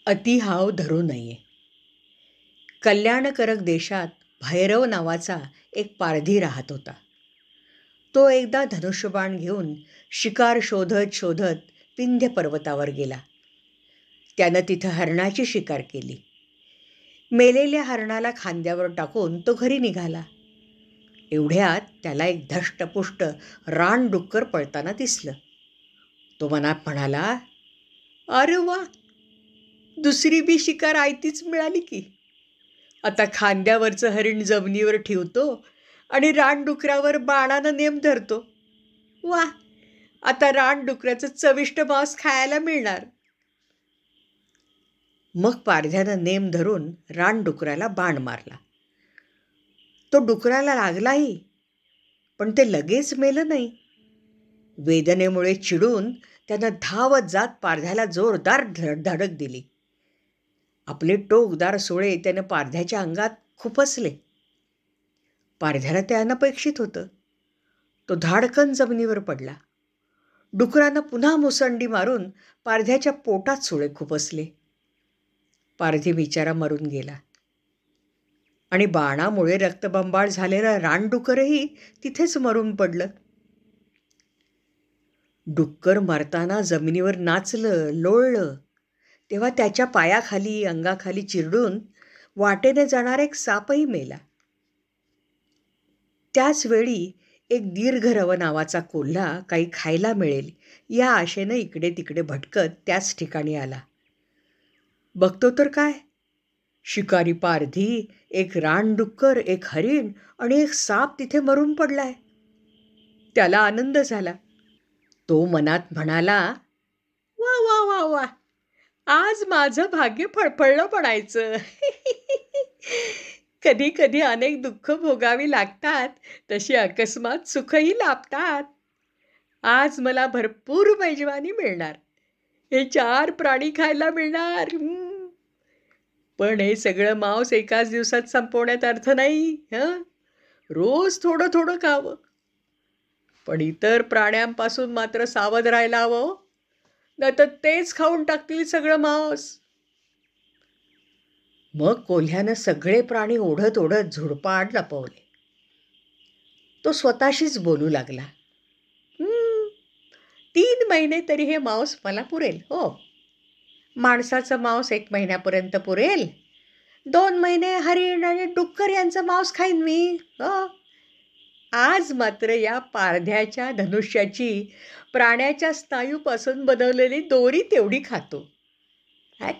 अति हाव धरू नये. कल्याणकारक देशात भैरव नावाचा एक पारधी राहत होता. तो एकदा धनुष्यबाण घेऊन शिकार शोधत शोधत विंध्य पर्वतावर गेला. त्यानं तिथं हरणाची शिकार केली. मेलेल्या हरणाला खांद्यावर टाकून तो घरी निघाला. एवढ्यात त्याला एक धष्टपुष्ट रानडुक्कर पळताना दिसलं. तो मनात म्हणाला, अरे वा, दुसरी बी शिकार आयतीच मिळाली की. आता खांद्यावरचं हरिण जमिनीवर ठेवतो आणि रानडुकरावर बाणानं नेम धरतो. वा, आता रानडुकराचं चविष्ट मांस खायला मिळणार. मग पारध्यानं नेम धरून रानडुकराला बाण मारला. तो डुकराला लागलाही, पण ते लगेच मेलं नाही. वेदनेमुळे चिडून त्यानं धावत जात पारध्याला जोरदार धडक दिली. आपले टोकदार सोळे त्यानं पारध्याच्या अंगात खुपसले. पारध्याला ते अनपेक्षित होतं. तो धाडकन जमिनीवर पडला. डुकरानं पुन्हा मुसंडी मारून पारध्याच्या पोटात सोळे खुपसले. पारधी बिचारा मरून गेला आणि बाणामुळे रक्तबंबाळ झालेलं रानडुकरही तिथेच मरून पडलं. डुक्कर मरताना जमिनीवर नाचलं, लोळलं, तेव्हा त्याच्या पायाखाली अंगाखाली चिरडून वाटेने जाणारा एक सापही मेला. त्याच वेळी एक दीर्घरव नावाचा कोल्हा काही खायला मिळेल या आशेनं इकडे तिकडे भटकत त्याच ठिकाणी आला. बघतो तर काय, शिकारी पारधी, एक रानडुक्कर, एक हरिण आणि एक साप तिथे मरून पडलाय. त्याला आनंद झाला. तो मनात म्हणाला, वा वा वा वा, आज माझं भाग्य फळफळलं म्हणायचं. कधी कधी अनेक दुःख भोगावी लागतात, तशी अकस्मात सुखही लाभतात. आज मला भरपूर मेजवानी मिळणार, हे 4 प्राणी खायला मिळणार. पण हे सगळं मांस एकाच दिवसात संपवण्यात अर्थ नाही. रोज थोडं थोडं खावं, पण इतर प्राण्यांपासून मात्र सावध राहायला हवं, नाहीतर तेच खाऊन टाकतील सगळं मांस. मग कोल्ह्यानं सगळे प्राणी ओढत ओढत झुडपाआड लपवले. तो स्वतःशीच बोलू लागला, 3 महिने तरी हे मांस मला पुरेल. हो, माणसाचं मांस 1 महिन्यापर्यंत पुरेल. 2 महिने हरिण आणि डुक्कर यांचं मांस खाईन मी. आज मात्र या पारध्याच्या धनुष्याची प्राण्याच्या स्नायूपासून बनवलेली दोरी तेवढी खातो.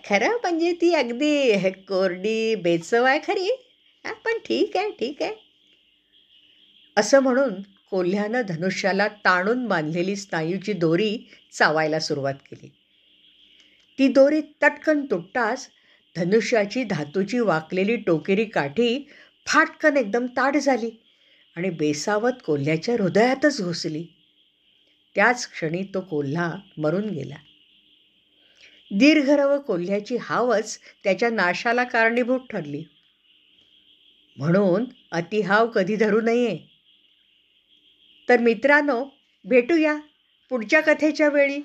खरं म्हणजे ती अगदी कोरडी बेचव आहे खरी, पण ठीक आहे ठीक आहे. असं म्हणून कोल्ह्यानं धनुष्याला ताणून बांधलेली स्नायूची दोरी चावायला सुरुवात केली. ती दोरी तटकन तुटताच धनुष्याची धातूची वाकलेली टोकेरी काठी फाटकन एकदम ताठ झाली आणि बेसावत कोल्ह्याच्या हृदयातच घुसली. त्याच क्षणी तो कोल्हा मरून गेला. दीर्घरव कोल्ह्याची हावच त्याच्या नाशाला कारणीभूत ठरली. म्हणून अतिहाव कधी धरू नये. तर मित्रांनो, भेटूया पुढच्या कथेच्या वेळी.